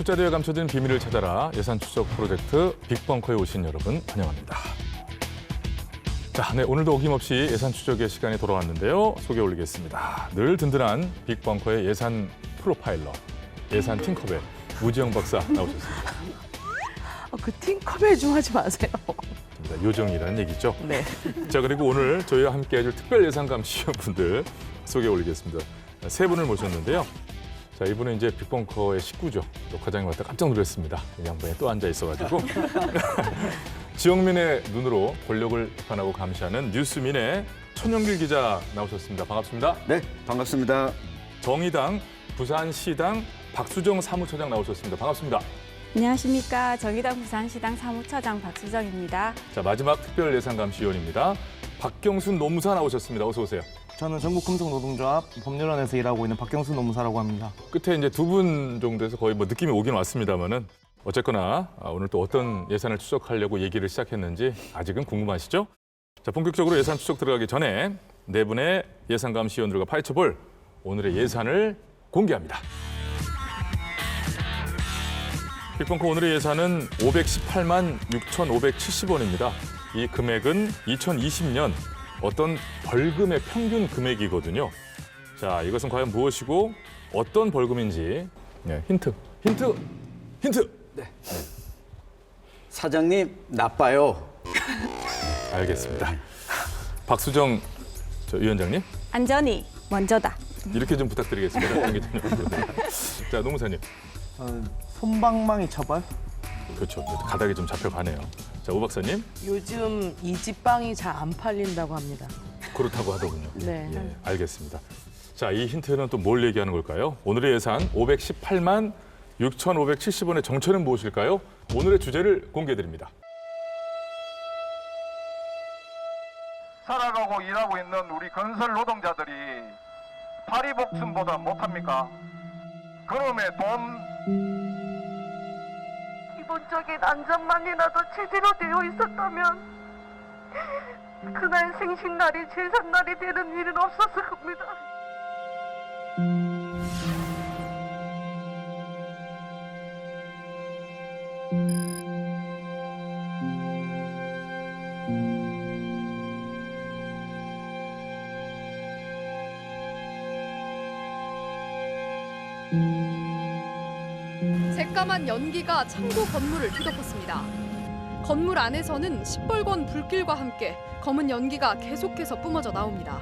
숫자리에 감춰진 비밀을 찾아라 예산 추적 프로젝트 빅벙커에 오신 여러분 환영합니다. 자, 네, 오늘도 어김없이 예산 추적의 시간이 돌아왔는데요. 소개 올리겠습니다. 늘 든든한 빅벙커의 예산 프로파일러, 예산 팅커벨 무지영 박사 나오셨습니다. 그 팅커벨 좀 하지 마세요. 요정이라는 얘기죠. 네. 자, 그리고 오늘 저희와 함께 해줄 특별 예산감 시험분들 소개 올리겠습니다. 세 분을 모셨는데요. 자, 이분은 이제 빅벙커의 식구죠. 또 과장님 왔다 깜짝 놀랐습니다. 이 양반이 또 앉아 있어가지고. 지역민의 눈으로 권력을 비판하고 감시하는 뉴스민의 천영길 기자 나오셨습니다. 반갑습니다. 네, 반갑습니다. 정의당 부산시당 박수정 사무처장 나오셨습니다. 반갑습니다. 안녕하십니까. 정의당 부산시당 사무처장 박수정입니다. 자, 마지막 특별 예산감시위원입니다. 박경순 노무사 나오셨습니다. 어서 오세요. 저는 전국금속노동조합 법률원에서 일하고 있는 박경수 노무사라고 합니다. 끝에 이제 두 분 정도에서 거의 뭐 느낌이 오긴 왔습니다만은 어쨌거나 오늘 또 어떤 예산을 추적하려고 얘기를 시작했는지 아직은 궁금하시죠? 자, 본격적으로 예산 추적 들어가기 전에 네 분의 예산감시위원들과 파헤쳐볼 오늘의 예산을 공개합니다. 빅벙커 오늘의 예산은 518만 6,570원입니다. 이 금액은 2020년 어떤 벌금의 평균 금액이거든요. 자, 이것은 과연 무엇이고 어떤 벌금인지 힌트. 네. 사장님, 나빠요. 알겠습니다. 박수정 위원장님 안전이 먼저다. 이렇게 좀 부탁드리겠습니다. 자, 노무사님. 솜방망이 처벌? 그렇죠. 가닥이 좀 잡혀가네요. 자, 오 박사님. 요즘 이 집빵이 잘 안 팔린다고 합니다. 그렇다고 하더군요. 네. 예, 알겠습니다. 자, 이 힌트는 또 뭘 얘기하는 걸까요? 오늘의 예산 518만 6,570원의 정체는 무엇일까요? 오늘의 주제를 공개해드립니다. 살아가고 일하고 있는 우리 건설 노동자들이 파리복순보다 못합니까? 그놈의 돈 기본적인 안전만이라도 제대로 되어 있었다면 그날 생신날이 제삿날이 되는 일은 없었을 겁니다. 새까만 연기가 창고 건물을 뒤덮었습니다. 건물 안에서는 시뻘건 불길과 함께 검은 연기가 계속해서 뿜어져 나옵니다.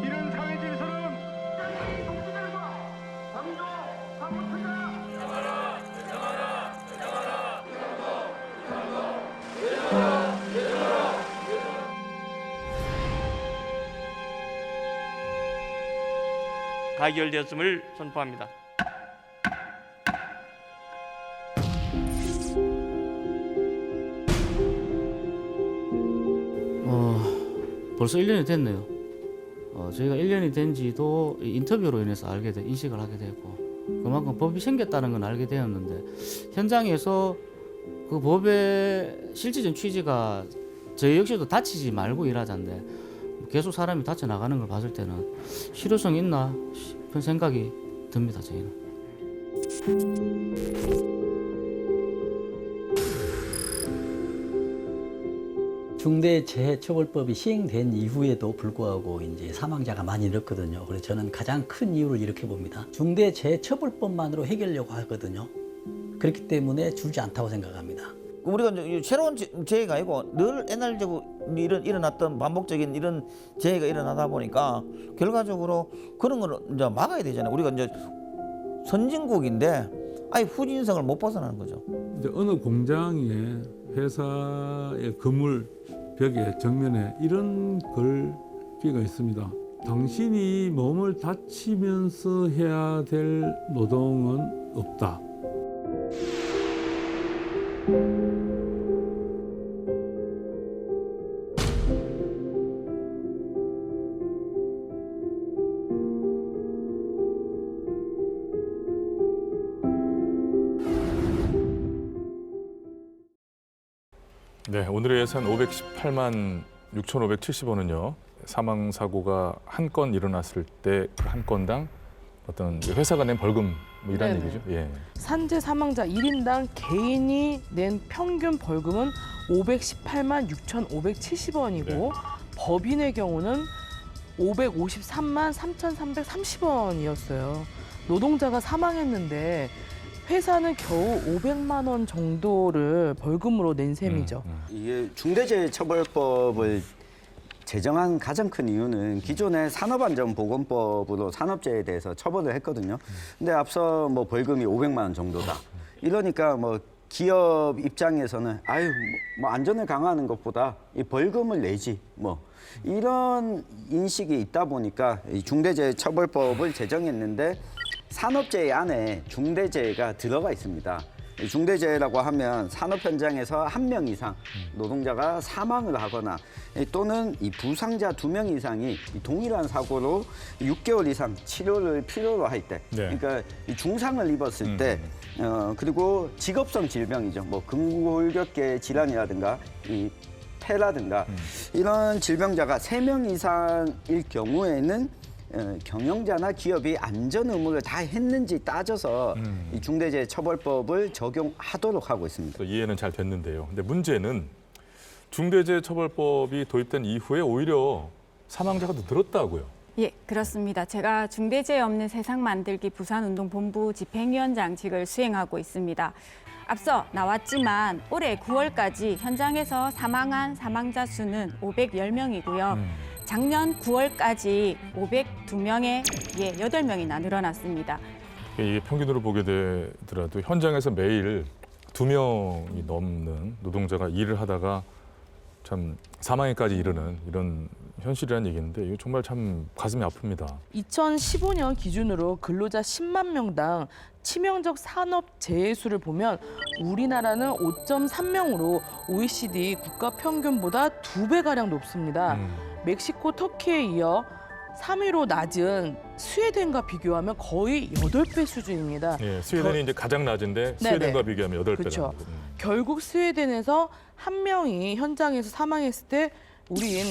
이런 사회 질서는 가결되었음을 선포합니다. 벌써 1년이 됐네요. 저희가 1년이 된 지도 인터뷰로 인해서 인식을 하게 됐고, 그만큼 법이 생겼다는 건 알게 되었는데, 현장에서 그 법의 실질적인 취지가 저희 역시도 다치지 말고 일하자인데, 계속 사람이 다쳐 나가는 걸 봤을 때는 실효성이 있나 싶은 생각이 듭니다, 저희는. 중대재해처벌법이 시행된 이후에도 불구하고 이제 사망자가 많이 늘었거든요. 그래서 저는 가장 큰 이유를 이렇게 봅니다. 중대재해처벌법만으로 해결하려고 하거든요. 그렇기 때문에 줄지 않다고 생각합니다. 우리가 새로운 재해가 아니고 늘 옛날적으로 일어났던 반복적인 이런 재해가 일어나다 보니까 결과적으로 그런 걸 이제 막아야 되잖아요. 우리가 이제 선진국인데 아예 후진성을 못 벗어나는 거죠. 이제 어느 공장의 회사의 건물 벽에 정면에 이런 글귀가 있습니다. 당신이 몸을 다치면서 해야 될 노동은 없다. 네, 오늘의 예산 518만 6,570원은요. 사망 사고가 한 건 일어났을 때 그 한 건당 어떤 회사가 낸 벌금 뭐 이런 네네. 얘기죠. 예. 산재 사망자 1인당 개인이 낸 평균 벌금은 518만 6,570원이고 네. 법인의 경우는 553만 3,330원이었어요. 노동자가 사망했는데 회사는 겨우 500만 원 정도를 벌금으로 낸 셈이죠. 이게 중대재해처벌법을 제정한 가장 큰 이유는 기존의 산업안전보건법으로 산업재해에 대해서 처벌을 했거든요. 근데 앞서 뭐 벌금이 500만 원 정도다. 이러니까 뭐 기업 입장에서는 아유 뭐 안전을 강화하는 것보다 이 벌금을 내지 뭐 이런 인식이 있다 보니까 이 중대재해처벌법을 제정했는데 산업재해 안에 중대재해가 들어가 있습니다. 이 중대재해라고 하면 산업 현장에서 한 명 이상 노동자가 사망을 하거나 또는 이 부상자 2명 이상이 이 동일한 사고로 6개월 이상 치료를 필요로 할 때, 네. 그러니까 이 중상을 입었을 때, 그리고 직업성 질병이죠. 뭐 근골격계 질환이라든가 이 폐라든가 이런 질병자가 3명 이상일 경우에는 경영자나 기업이 안전 의무를 다 했는지 따져서 이 중대재해처벌법을 적용하도록 하고 있습니다. 이해는 잘 됐는데요. 근데 문제는 중대재해처벌법이 도입된 이후에 오히려 사망자가 더 늘었다고요. 예, 그렇습니다. 제가 중대재해 없는 세상 만들기 부산운동본부 집행위원장직을 수행하고 있습니다. 앞서 나왔지만 올해 9월까지 현장에서 사망한 사망자 수는 510명이고요. 작년 9월까지 502명에 8명이나 늘어났습니다. 이게 평균으로 보게 되더라도 현장에서 매일 2명이 넘는 노동자가 일을 하다가 참 사망에까지 이르는 이런 현실이라는 얘기인데 이거 정말 참 가슴이 아픕니다. 2015년 기준으로 근로자 10만 명당 치명적 산업 재해 수를 보면 우리나라는 5.3명으로 OECD 국가 평균보다 2배가량 높습니다. 멕시코, 터키에 이어 3위로 낮은 스웨덴과 비교하면 거의 8배 수준입니다. 예, 스웨덴이 이제 가장 낮은데 스웨덴과 비교하면 8배라는 그렇죠. 거죠. 결국 스웨덴에서 한 명이 현장에서 사망했을 때 우린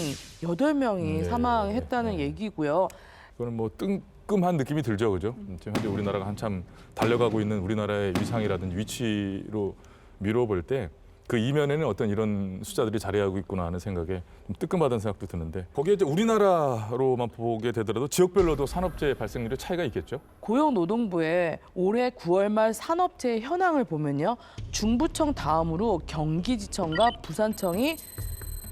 8명이 네. 사망했다는 얘기고요. 그거는 뭐 뜨끔한 느낌이 들죠, 그죠? 지금 현재 우리나라가 한참 달려가고 있는 우리나라의 위상이라든지 위치로 미뤄볼 때 그 이면에는 어떤 이런 숫자들이 자리하고 있구나 하는 생각에 좀 뜨끔하다는 생각도 드는데 거기에 이제 우리나라로만 보게 되더라도 지역별로도 산업재해 발생률의 차이가 있겠죠? 고용노동부의 올해 9월 말 산업재해 현황을 보면요. 중부청 다음으로 경기지청과 부산청이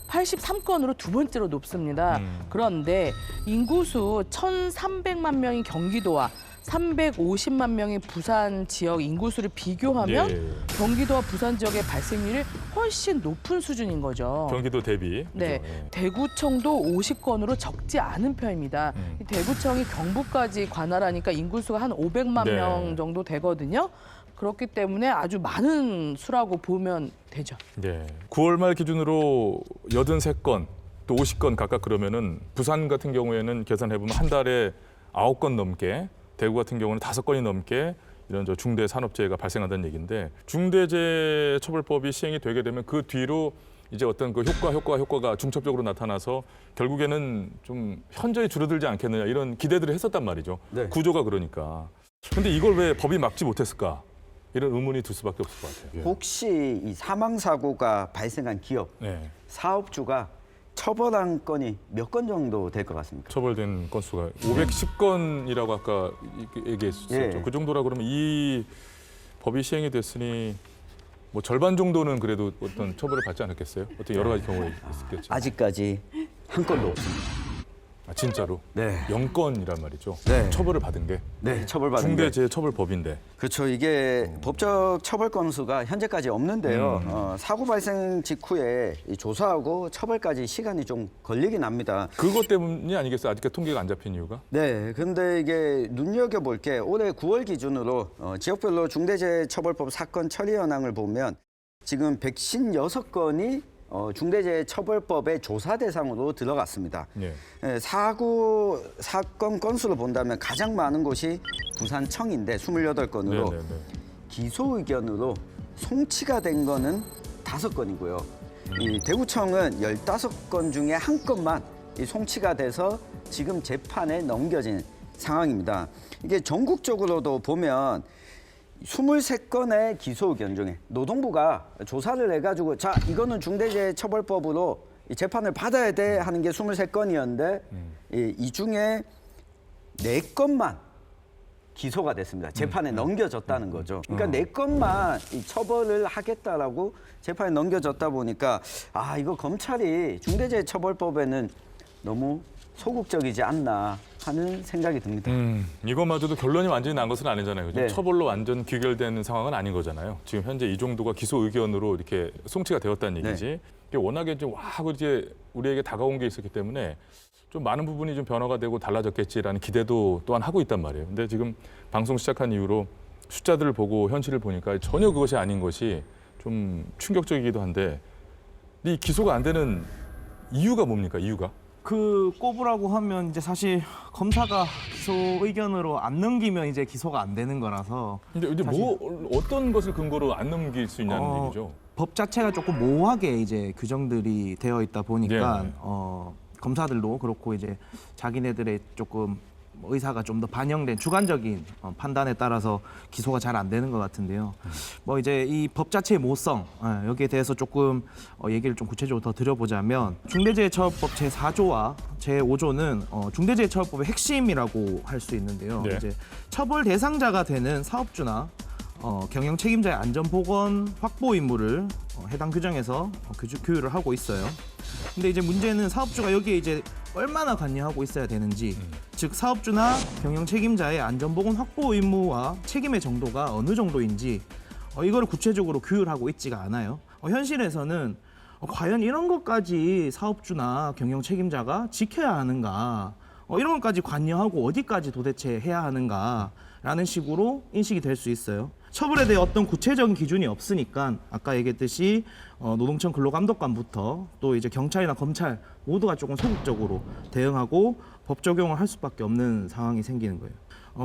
83건으로 두 번째로 높습니다. 그런데 인구수 1,300만 명인 경기도와 350만 명의 부산 지역 인구수를 비교하면 예. 경기도와 부산 지역의 발생률이 훨씬 높은 수준인 거죠. 경기도 대비. 네, 그죠? 예. 대구청도 50건으로 적지 않은 편입니다. 이 대구청이 경북까지 관할하니까 인구수가 한 500만 네. 명 정도 되거든요. 그렇기 때문에 아주 많은 수라고 보면 되죠. 네. 9월 말 기준으로 83건 또 50건 각각 그러면은 부산 같은 경우에는 계산해보면 한 달에 9건 넘게 대구 같은 경우는 5건이 넘게 이런 저 중대 산업재해가 발생한다는 얘기인데 중대재해처벌법이 시행이 되게 되면 그 뒤로 이제 어떤 그 효과가 중첩적으로 나타나서 결국에는 좀 현저히 줄어들지 않겠느냐 이런 기대들을 했었단 말이죠. 네. 구조가 그러니까. 근데 이걸 왜 법이 막지 못했을까? 이런 의문이 들 수밖에 없을 것 같아요. 예. 혹시 이 사망 사고가 발생한 기업, 네. 사업주가 처벌한 건이 몇 건 정도 될 것 같습니까? 처벌된 건수가 510건이라고 아까 얘기했었죠. 예. 그 정도라 그러면 이 법이 시행이 됐으니 뭐 절반 정도는 그래도 어떤 처벌을 받지 않았겠어요? 어떤 여러 가지 경우가 있겠죠. 아직까지 한 건도 없습니다. 아, 진짜로? 네. 영건이란 말이죠. 네. 처벌을 받은 게. 네, 처벌받은 게. 중대재해처벌법인데. 그렇죠. 이게 법적 처벌 건수가 현재까지 없는데요. 사고 발생 직후에 이 조사하고 처벌까지 시간이 좀 걸리긴 합니다. 그것 때문이 아니겠어요? 아직까지 통계가 안 잡힌 이유가? 네, 근데 이게 눈여겨볼 게 올해 9월 기준으로 지역별로 중대재해처벌법 사건 처리 현황을 보면 지금 156건이 중대재해처벌법의 조사 대상으로 들어갔습니다. 예. 사고 사건 건수로 본다면 가장 많은 곳이 부산청인데 28건으로 네네네. 기소 의견으로 송치가 된 거는 5건이고요. 이 대구청은 15건 중에 1건만 이 송치가 돼서 지금 재판에 넘겨진 상황입니다. 이게 전국적으로도 보면 23건의 기소 의견 중에 노동부가 조사를 해가지고 자 이거는 중대재해처벌법으로 이 재판을 받아야 돼 하는 게 23건이었는데 이 중에 4건만 기소가 됐습니다. 재판에 넘겨졌다는 거죠. 그러니까 4건만 이 처벌을 하겠다라고 재판에 넘겨졌다 보니까 아 이거 검찰이 중대재해처벌법에는 너무 소극적이지 않나 하는 생각이 듭니다. 이것마저도 결론이 완전히 난 것은 아니잖아요. 그죠? 네. 처벌로 완전 귀결되는 상황은 아닌 거잖아요. 지금 현재 이 정도가 기소 의견으로 이렇게 송치가 되었다는 얘기지. 이게 워낙에 좀 와 하고 이제 우리에게 다가온 게 있었기 때문에 좀 많은 부분이 좀 변화가 되고 달라졌겠지라는 기대도 또한 하고 있단 말이에요. 근데 지금 방송 시작한 이후로 숫자들을 보고 현실을 보니까 전혀 그것이 아닌 것이 좀 충격적이기도 한데 이 기소가 안 되는 이유가 뭡니까? 이유가? 그 꼽으라고 하면 이제 사실 검사가 기소 의견으로 안 넘기면 이제 기소가 안 되는 거라서. 근데 이제 뭐 어떤 것을 근거로 안 넘길 수 있냐는 얘기죠. 법 자체가 조금 모호하게 이제 규정들이 되어 있다 보니까 네. 검사들도 그렇고 이제 자기네들의 조금 의사가 좀 더 반영된 주관적인 판단에 따라서 기소가 잘 안 되는 것 같은데요. 뭐 이제 이 법 자체의 모성 여기에 대해서 조금 얘기를 좀 구체적으로 더 드려보자면 중대재해처벌법 제4조와 제5조는 중대재해처벌법의 핵심이라고 할 수 있는데요. 네. 이제 처벌 대상자가 되는 사업주나 경영 책임자의 안전보건 확보 임무를 해당 규정에서 규율을 하고 있어요. 근데 이제 문제는 사업주가 여기에 이제 얼마나 관여하고 있어야 되는지, 즉 사업주나 경영 책임자의 안전보건 확보 의무와 책임의 정도가 어느 정도인지 이걸 구체적으로 규율하고 있지가 않아요. 현실에서는 과연 이런 것까지 사업주나 경영 책임자가 지켜야 하는가, 이런 것까지 관여하고 어디까지 도대체 해야 하는가라는 식으로 인식이 될 수 있어요. 처벌에 대해 어떤 구체적인 기준이 없으니까 아까 얘기했듯이 노동청 근로감독관부터 또 이제 경찰이나 검찰 모두가 조금 소극적으로 대응하고 법 적용을 할 수밖에 없는 상황이 생기는 거예요.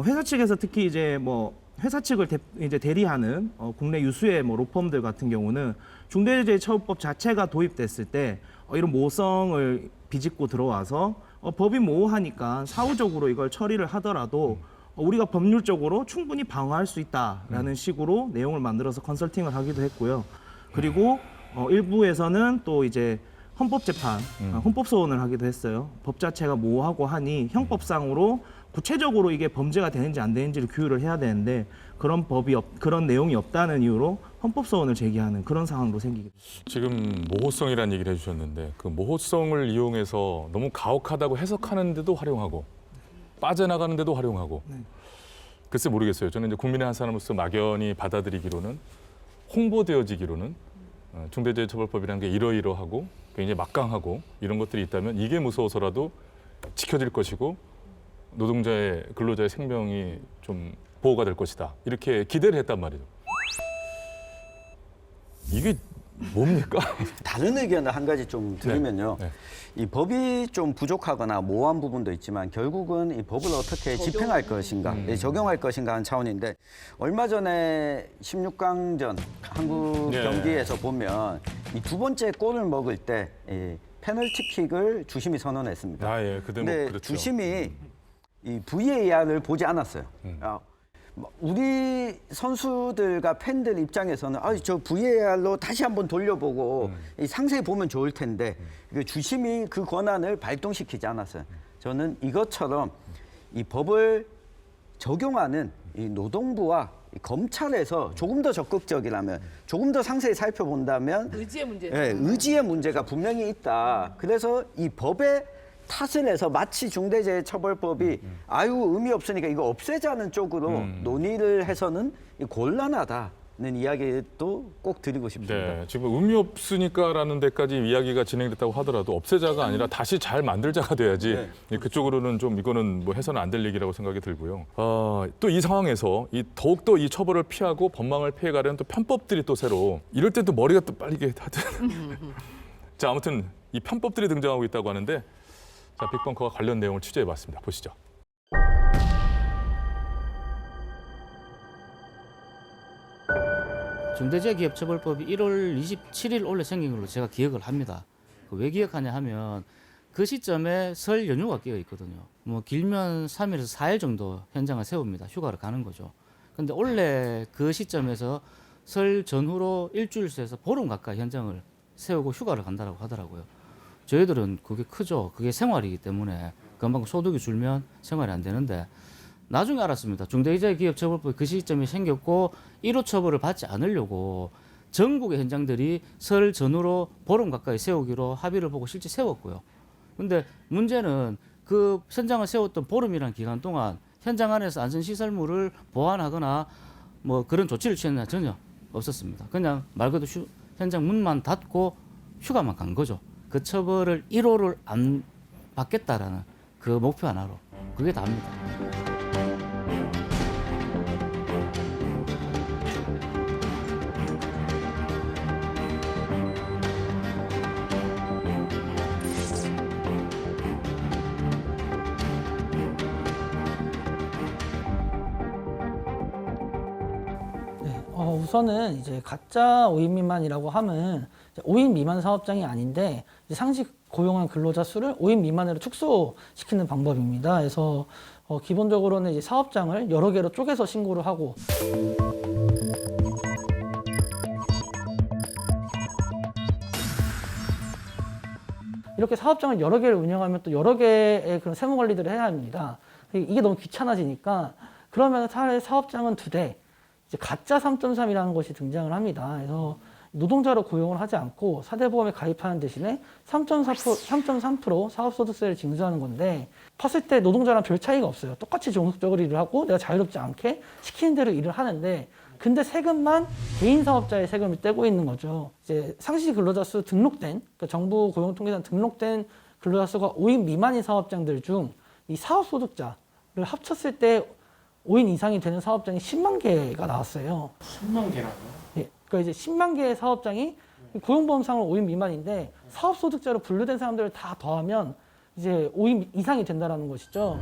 회사 측에서 특히 이제 뭐 회사 측을 이제 대리하는 국내 유수의 뭐 로펌들 같은 경우는 중대재해처벌법 자체가 도입됐을 때 이런 모성을 비집고 들어와서 법이 모호하니까 사후적으로 이걸 처리를 하더라도 우리가 법률적으로 충분히 방어할 수 있다라는 식으로 내용을 만들어서 컨설팅을 하기도 했고요. 그리고 일부에서는 또 이제 헌법재판, 헌법소원을 하기도 했어요. 법 자체가 모호하고 하니 형법상으로 구체적으로 이게 범죄가 되는지 안 되는지를 규율을 해야 되는데 그런 내용이 없다는 이유로 헌법소원을 제기하는 그런 상황도 생기게 됐습니다. 지금 모호성이라는 얘기를 해주셨는데 그 모호성을 이용해서 너무 가혹하다고 해석하는데도 활용하고 빠져나가는데도 활용하고 글쎄 모르겠어요. 저는 이제 국민의 한 사람으로서 막연히 받아들이기로는 홍보되어지기로는 중대재해처벌법이라는 게 이러이러하고 굉장히 막강하고 이런 것들이 있다면 이게 무서워서라도 지켜질 것이고 노동자의 근로자의 생명이 좀 보호가 될 것이다. 이렇게 기대를 했단 말이죠. 이게 뭡니까? 다른 의견을 한 가지 좀 드리면요. 네. 이 법이 좀 부족하거나 모호한 부분도 있지만 결국은 이 법을 어떻게 집행할 것인가, 적용할 것인가 하는 차원인데 얼마 전에 16강전 한국 네. 경기에서 보면 이 두 번째 골을 먹을 때 이 페널티킥을 주심이 선언했습니다. 아, 예. 그 대목 근데 그렇죠. 주심이 이 VAR을 보지 않았어요. 우리 선수들과 팬들 입장에서는 저 VAR로 다시 한번 돌려보고 이 상세히 보면 좋을 텐데 주심이 그 권한을 발동시키지 않았어요. 저는 이것처럼 이 법을 적용하는 이 노동부와 이 검찰에서 조금 더 적극적이라면, 조금 더 상세히 살펴본다면 의지의 문제. 의지의 문제가 분명히 있다. 그래서 이 법의 탓을 해서 마치 중대재해처벌법이 아유 의미 없으니까 이거 없애자는 쪽으로 논의를 해서는 곤란하다는 이야기도 꼭 드리고 싶습니다. 네, 지금 의미 없으니까라는 데까지 이야기가 진행됐다고 하더라도 없애자가 아니라 다시 잘 만들자가 돼야지 그쪽으로는 좀 이거는 뭐 해서는 안 될 얘기라고 생각이 들고요. 또 이 상황에서 더욱더 이 처벌을 피하고 법망을 피해가려는 또 편법들이 또 새로 이럴 때 또 머리가 또 빨리게 하든. 자, 아무튼 이 편법들이 등장하고 있다고 하는데 자, 빅벙커가 관련 내용을 취재해봤습니다. 보시죠. 중대재해기업처벌법이 1월 27일 원래 생긴 걸로 제가 기억을 합니다. 왜 기억하냐 하면 그 시점에 설 연휴가 끼어 있거든요. 뭐 길면 3일에서 4일 정도 현장을 세웁니다. 휴가를 가는 거죠. 근데 원래 그 시점에서 설 전후로 일주일 새에서 보름 가까이 현장을 세우고 휴가를 간다고 하더라고요. 저희들은 그게 크죠. 그게 생활이기 때문에 금방 소득이 줄면 생활이 안 되는데 나중에 알았습니다. 중대재해기업처벌법이 그 시점에 생겼고 1호 처벌을 받지 않으려고 전국의 현장들이 설 전후로 보름 가까이 세우기로 합의를 보고 실제 세웠고요. 근데 문제는 그 현장을 세웠던 보름이라는 기간 동안 현장 안에서 안전시설물을 보완하거나 뭐 그런 조치를 취했나 전혀 없었습니다. 그냥 말 그대로 현장 문만 닫고 휴가만 간 거죠. 그 처벌을 1호를 안 받겠다라는 그 목표 하나로 그게 다입니다. 우선은 이제 가짜 5인 미만이라고 하면 5인 미만 사업장이 아닌데 이제 상시 고용한 근로자 수를 5인 미만으로 축소시키는 방법입니다. 그래서 기본적으로는 이제 사업장을 여러 개로 쪼개서 신고를 하고 이렇게 사업장을 여러 개를 운영하면 또 여러 개의 그런 세무 관리들을 해야 합니다. 이게 너무 귀찮아지니까 그러면 차라리 사업장은 2대, 이제 가짜 3.3이라는 것이 등장을 합니다. 그래서 노동자로 고용을 하지 않고 4대 보험에 가입하는 대신에 3.3% 사업소득세를 징수하는 건데 팠을 때 노동자랑 별 차이가 없어요. 똑같이 종속적으로 일을 하고 내가 자유롭지 않게 시키는 대로 일을 하는데 근데 세금만 개인 사업자의 세금을 떼고 있는 거죠. 이제 상시 근로자 수 등록된, 그러니까 정부 고용통계상 등록된 근로자 수가 5인 미만인 사업장들 중 이 사업소득자를 합쳤을 때 5인 이상이 되는 사업장이 10만 개가 나왔어요. 10만 개라고요? 예, 그러니까 이제 10만 개의 사업장이 고용보험상으로 5인 미만인데 사업소득자로 분류된 사람들을 다 더하면 이제 5인 이상이 된다는 것이죠.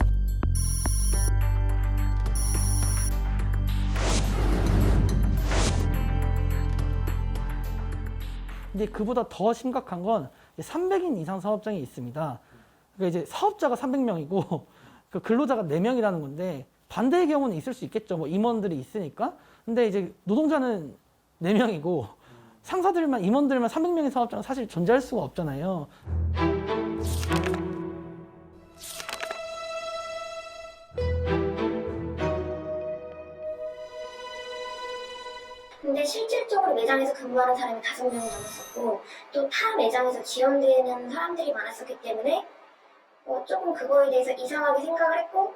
근데 그보다 더 심각한 건 300인 이상 사업장이 있습니다. 그러니까 이제 사업자가 300명이고 근로자가 4명이라는 건데 반대의 경우는 있을 수 있겠죠. 뭐 임원들이 있으니까. 근데 이제 노동자는 4명이고 상사들만 임원들만 300명의 사업장은 사실 존재할 수가 없잖아요. 근데 실질적으로 매장에서 근무하는 사람이 5명이 넘었었고 또 타 매장에서 지원되는 사람들이 많았었기 때문에 조금 그거에 대해서 이상하게 생각을 했고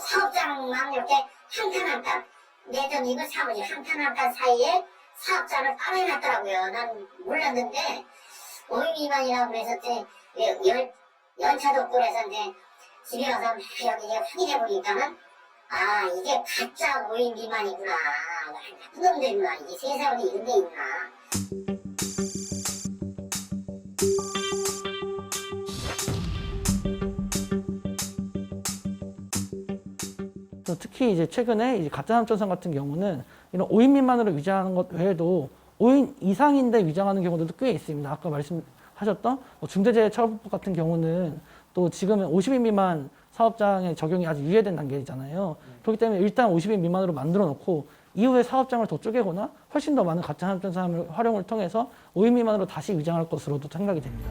사업장만 이렇게 한 칸 한 칸 매점이고 사무실 한 칸 한 칸 사이에 사업장을 꺼내놨더라고요. 난 몰랐는데 5인 미만이라고 그랬었지 연차도 없고 그래서 이제 집에 가서 여기 확인해 보니까는 아 이게 가짜 5인 미만이구나. 나쁜 놈들이구나. 이게 세상에 이런 데 있구나. 특히 이제 최근에 이제 가짜 3.3 같은 경우는 이런 5인 미만으로 위장하는 것 외에도 5인 이상인데 위장하는 경우도 꽤 있습니다. 아까 말씀하셨던 중대재해처벌법 같은 경우는 또 지금은 50인 미만 사업장의 적용이 아주 유예된 단계잖아요. 그렇기 때문에 일단 50인 미만으로 만들어 놓고 이후에 사업장을 더 쪼개거나 훨씬 더 많은 가짜 3.3을 활용을 통해서 5인 미만으로 다시 위장할 것으로도 생각이 됩니다.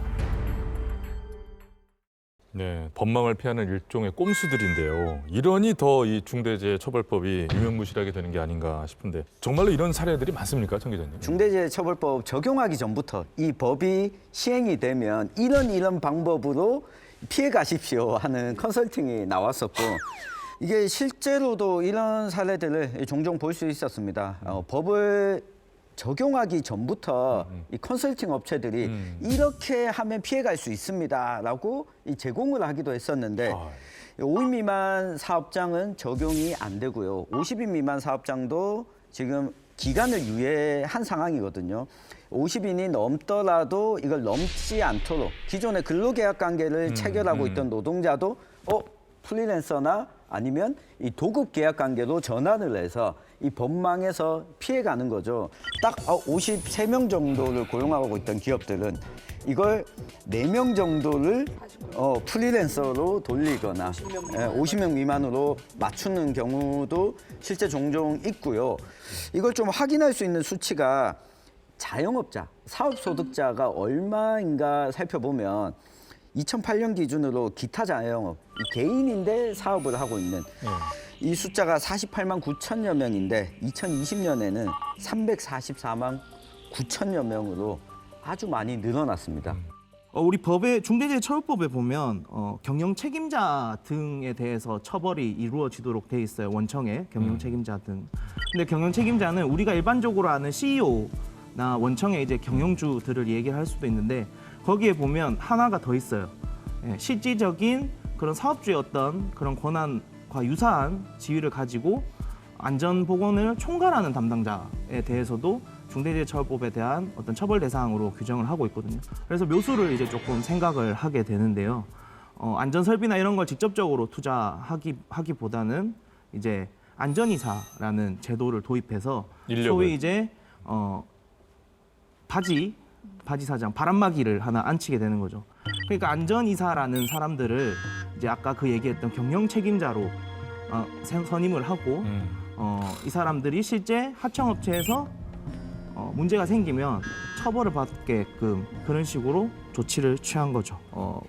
네, 법망을 피하는 일종의 꼼수들인데요. 이러니 더 이 중대재해처벌법이 유명무실하게 되는 게 아닌가 싶은데 정말로 이런 사례들이 많습니까, 정 기자님? 중대재해처벌법 적용하기 전부터 이 법이 시행이 되면 이런 방법으로 피해 가십시오 하는 컨설팅이 나왔었고 이게 실제로도 이런 사례들을 종종 볼 수 있었습니다. 법을 적용하기 전부터 이 컨설팅 업체들이 이렇게 하면 피해갈 수 있습니다라고 제공을 하기도 했었는데 5인 미만 사업장은 적용이 안 되고요. 50인 미만 사업장도 지금 기간을 유예한 상황이거든요. 50인이 넘더라도 이걸 넘지 않도록 기존의 근로계약 관계를 체결하고 있던 노동자도 프리랜서나 아니면 이 도급 계약 관계로 전환을 해서 이 법망에서 피해가는 거죠. 딱 53명 정도를 고용하고 있던 기업들은 이걸 4명 정도를 프리랜서로 돌리거나 50명 미만으로 맞추는 경우도 실제 종종 있고요. 이걸 좀 확인할 수 있는 수치가 자영업자, 사업소득자가 얼마인가 살펴보면 2008년 기준으로 기타 자영업, 개인인데 사업을 하고 있는 이 숫자가 48만 9천여 명인데 2020년에는 344만 9천여 명으로 아주 많이 늘어났습니다. 우리 법의 중대재해처벌법에 보면 경영 책임자 등에 대해서 처벌이 이루어지도록 돼 있어요. 원청의 경영 책임자 등. 근데 경영 책임자는 우리가 일반적으로 아는 CEO나 원청의 이제 경영주들을 얘기할 수도 있는데 거기에 보면 하나가 더 있어요. 실질적인 그런 사업주의 어떤 그런 권한과 유사한 지위를 가지고 안전보건을 총괄하는 담당자에 대해서도 중대재해처벌법에 대한 어떤 처벌 대상으로 규정을 하고 있거든요. 그래서 묘수를 이제 조금 생각을 하게 되는데요. 안전설비나 이런 걸 직접적으로 투자하기보다는 이제 안전이사라는 제도를 도입해서 소위 이제 바지 사장, 바람막이를 하나 안치게 되는 거죠. 그러니까 안전이사라는 사람들을 이제 아까 그 얘기했던 경영 책임자로 선임을 하고 이 사람들이 실제 하청업체에서 문제가 생기면 처벌을 받게끔 그런 식으로 조치를 취한 거죠.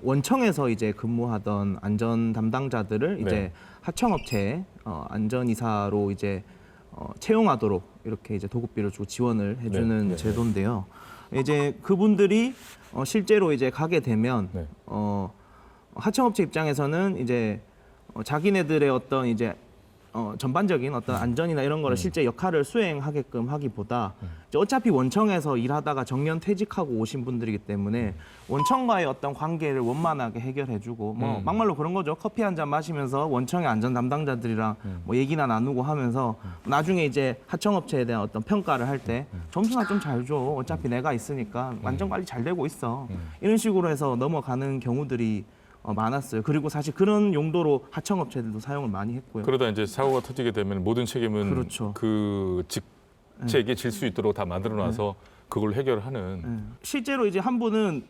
원청에서 이제 근무하던 안전 담당자들을 이제 하청업체에 안전이사로 이제 채용하도록 이렇게 이제 도급비를 주고 지원을 해주는 제도인데요. 이제 그분들이 실제로 이제 가게 되면 하청업체 입장에서는 이제 자기네들의 어떤 이제 전반적인 어떤 안전이나 이런 거를 실제 역할을 수행하게끔 하기보다 이제 어차피 원청에서 일하다가 정년 퇴직하고 오신 분들이기 때문에 원청과의 어떤 관계를 원만하게 해결해주고 뭐 막말로 그런 거죠. 커피 한 잔 마시면서 원청의 안전 담당자들이랑 뭐 얘기나 나누고 하면서 나중에 이제 하청업체에 대한 어떤 평가를 할 때 점수나 좀 잘 줘. 어차피 내가 있으니까 안전 관리 잘 되고 있어. 이런 식으로 해서 넘어가는 경우들이 많았어요. 그리고 사실 그런 용도로 하청업체들도 사용을 많이 했고요. 그러다 이제 사고가 터지게 되면 모든 책임은 그렇죠. 그 직책에 질 수 있도록 다 만들어놔서 그걸 해결하는. 실제로 이제 한 분은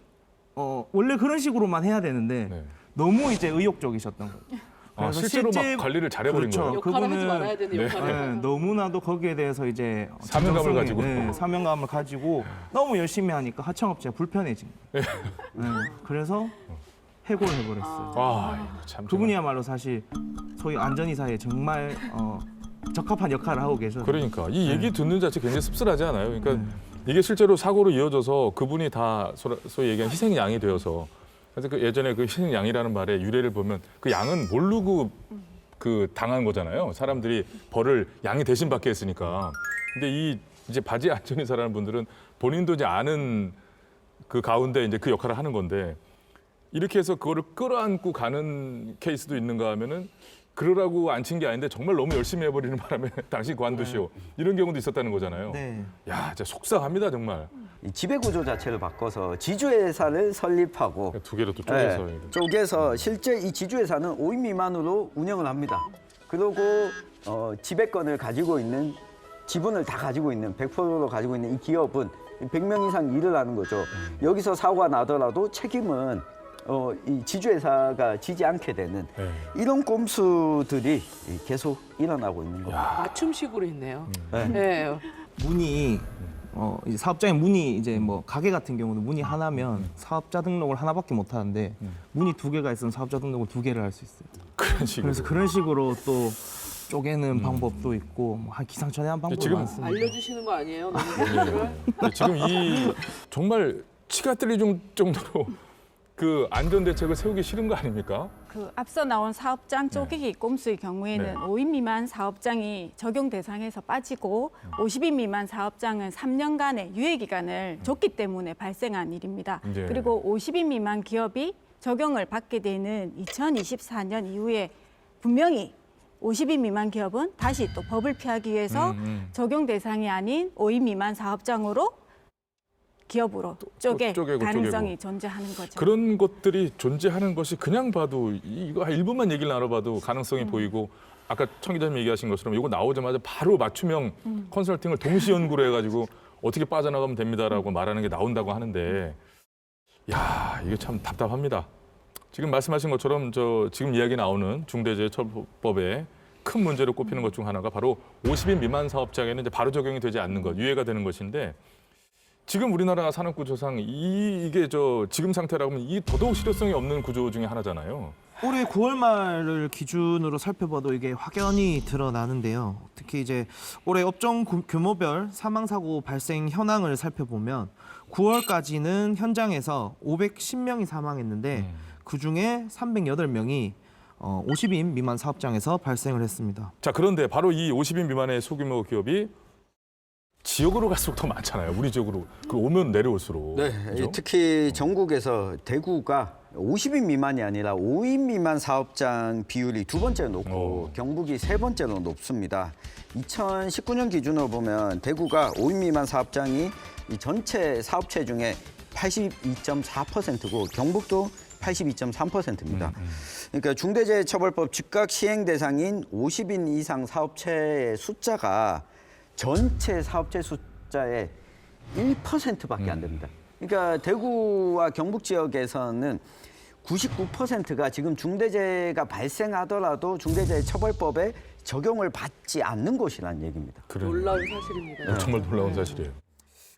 원래 그런 식으로만 해야 되는데 너무 이제 의욕적이셨던 거예요. 실제로 막 관리를 잘해버린 거예요. 역할을 하지 말아야 되는 역할을. 너무나도 거기에 대해서 이제 사명감을 가지고 사명감을 가지고 너무 열심히 하니까 하청업체가 불편해진 거예요. 그래서 해고를 해버렸어요. 참 그분이야말로 사실 소위 안전이사에 정말 적합한 역할을 하고 계셔서. 그러니까 이 얘기 듣는 자체 굉장히 씁쓸하지 않아요? 그러니까 이게 실제로 사고로 이어져서 그분이 다 소위 얘기한 희생양이 되어서 그래서 그 예전에 그 희생양이라는 말의 유래를 보면 그 양은 모르고 그 당한 거잖아요. 사람들이 벌을 양이 대신 받게 했으니까. 근데 이 이제 바지 안전이사라는 분들은 본인도 이제 아는 그 가운데 이제 그 역할을 하는 건데 이렇게 해서 그거를 끌어안고 가는 케이스도 있는가 하면은 그러라고 앉힌 게 아닌데 정말 너무 열심히 해버리는 바람에 당신 관두시오. 이런 경우도 있었다는 거잖아요. 야, 진짜 속상합니다, 정말. 이 지배구조 자체를 바꿔서 지주회사를 설립하고 두 개로 또 쪼개서. 쪼개서 실제 이 지주회사는 5인 미만으로 운영을 합니다. 그리고 지배권을 가지고 있는 지분을 다 가지고 있는 100%로 가지고 있는 이 기업은 100명 이상 일을 하는 거죠. 여기서 사고가 나더라도 책임은 이 지주회사가 지지 않게 되는 이런 꼼수들이 계속 일어나고 있는 겁니다. 맞춤식으로 했네요. 문이 이 사업장에 문이 이제 뭐 가게 같은 경우는 문이 하나면 사업자 등록을 하나밖에 못 하는데 문이 2개가 있으면 사업자 등록을 2개를 할 수 있어요. 그런 식으로. 그래서 그런 식으로 또 쪼개는 방법도 있고 뭐 기상천외한 방법이 지금 많습니다. 알려주시는 거 아니에요? 너무 지금 이 정말 치가 떨릴 정도로 그 안전 대책을 세우기 싫은 거 아닙니까? 그 앞서 나온 사업장 쪼개기 꼼수의 경우에는 네. 5인 미만 사업장이 적용 대상에서 빠지고 50인 미만 사업장은 3년간의 유예 기간을 줬기 때문에 발생한 일입니다. 네. 그리고 50인 미만 기업이 적용을 받게 되는 2024년 이후에 분명히 50인 미만 기업은 다시 또 법을 피하기 위해서 적용 대상이 아닌 5인 미만 사업장으로 기업으로 쪼개 가능성이 존재하는 거죠. 그런 것들이 존재하는 것이 그냥 봐도 이거 일부만 얘기를 나눠봐도 가능성이 보이고 아까 청 기자님 얘기하신 것처럼 이거 나오자마자 바로 맞춤형 컨설팅을 동시 연구를 해가지고 어떻게 빠져나가면 됩니다라고 말하는 게 나온다고 하는데 야 이게 참 답답합니다. 지금 말씀하신 것처럼 지금 이야기 나오는 중대재해처벌법에 큰 문제로 꼽히는 것 중 하나가 바로 50인 미만 사업장에는 이제 바로 적용이 되지 않는 것, 유예가 되는 것인데 지금 우리나라 산업구조상 이게 지금 상태라고 하면 이 더더욱 실효성이 없는 구조 중에 하나잖아요. 올해 9월 말을 기준으로 살펴봐도 이게 확연히 드러나는데요. 특히 이제 올해 업종 규모별 사망사고 발생 현황을 살펴보면 9월까지는 현장에서 510명이 사망했는데 그중에 308명이 50인 미만 사업장에서 발생을 했습니다. 자, 그런데 바로 이 50인 미만의 소규모 기업이 지역으로 갈수록 더 많잖아요. 우리 지역으로. 오면 내려올수록. 네, 그렇죠? 특히 전국에서 대구가 50인 미만이 아니라 5인 미만 사업장 비율이 2번째로 높고 경북이 3번째로 높습니다. 2019년 기준으로 보면 대구가 5인 미만 사업장이 이 전체 사업체 중에 82.4%고 경북도 82.3%입니다. 그러니까 중대재해처벌법 즉각 시행 대상인 50인 이상 사업체의 숫자가 전체 사업체 숫자의 1%밖에 안 됩니다. 그러니까 대구와 경북 지역에서는 99%가 지금 중대재해가 발생하더라도 중대재해처벌법에 적용을 받지 않는 곳이라는 얘기입니다. 놀라운 사실입니다. 정말 놀라운 사실이에요.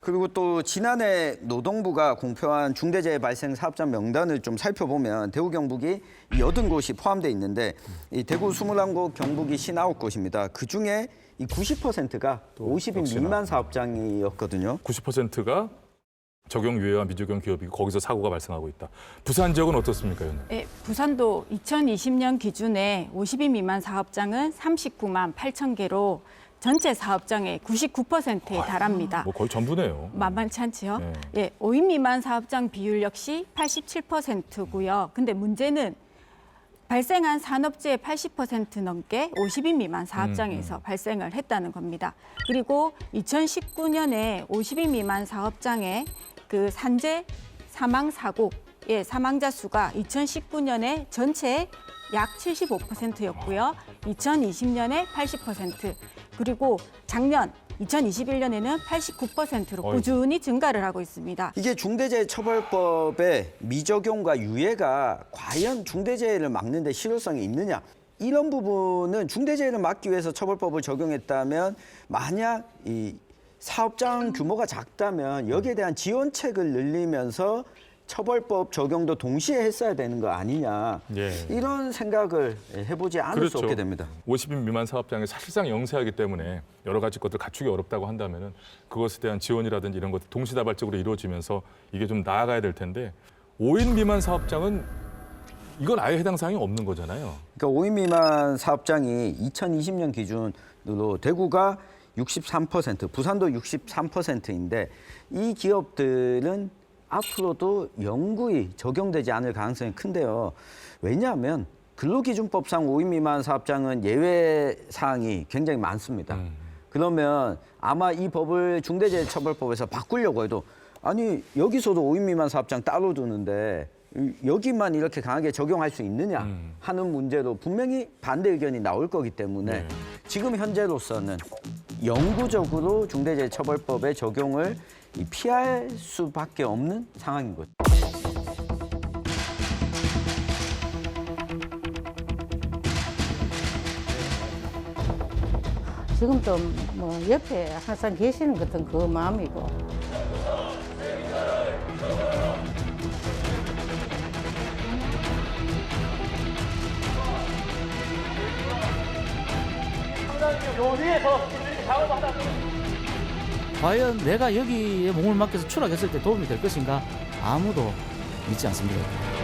그리고 또 지난해 노동부가 공표한 중대재해 발생 사업장 명단을 좀 살펴보면 대구, 경북이 80곳이 포함되어 있는데 이 대구 21곳, 경북이 59곳입니다. 그중에 이 90%가 50인 미만 사업장이었거든요. 90%가 적용 유예와 미적용 기업이고 거기서 사고가 발생하고 있다. 부산 지역은 어떻습니까, 의원님? 네, 부산도 2020년 기준에 50인 미만 사업장은 39만 8천 개로 전체 사업장의 99%에 달합니다. 뭐 거의 전부네요. 만만치 않지요? 네. 예, 5인 미만 사업장 비율 역시 87%고요. 근데 문제는 발생한 산업재해 80% 넘게 50인 미만 사업장에서 발생을 했다는 겁니다. 그리고 2019년에 50인 미만 사업장의 그 산재 사망 사고의 사망자 수가 2019년에 전체의 약 75%였고요. 2020년에 80%, 그리고 작년 2021년에는 89%로 꾸준히 증가를 하고 있습니다. 이게 중대재해처벌법의 미적용과 유예가 과연 중대재해를 막는 데 실효성이 있느냐? 이런 부분은 중대재해를 막기 위해서 처벌법을 적용했다면 만약 이 사업장 규모가 작다면 여기에 대한 지원책을 늘리면서 처벌법 적용도 동시에 했어야 되는 거 아니냐. 이런 생각을 해보지 않을 수 없게 됩니다. 50인 미만 사업장이 사실상 영세하기 때문에 여러 가지 것들 갖추기 어렵다고 한다면은 그것에 대한 지원이라든지 이런 것들 동시다발적으로 이루어지면서 이게 좀 나아가야 될 텐데 5인 미만 사업장은 이건 아예 해당 사항이 없는 거잖아요. 그러니까 5인 미만 사업장이 2020년 기준으로 대구가 63%, 부산도 63%인데 이 기업들은 앞으로도 영구히 적용되지 않을 가능성이 큰데요. 왜냐하면 근로기준법상 5인 미만 사업장은 예외 사항이 굉장히 많습니다. 그러면 아마 이 법을 중대재해처벌법에서 바꾸려고 해도 아니 여기서도 5인 미만 사업장 따로 두는데 여기만 이렇게 강하게 적용할 수 있느냐 하는 문제로 분명히 반대 의견이 나올 거기 때문에 지금 현재로서는 영구적으로 중대재해처벌법의 적용을 피할 수밖에 없는 상황인 거죠. 지금 좀 뭐 옆에 항상 계시는 것은 그 마음이고. 과연 내가 여기에 몸을 맡겨서 추락했을 때 도움이 될 것인가? 아무도 믿지 않습니다.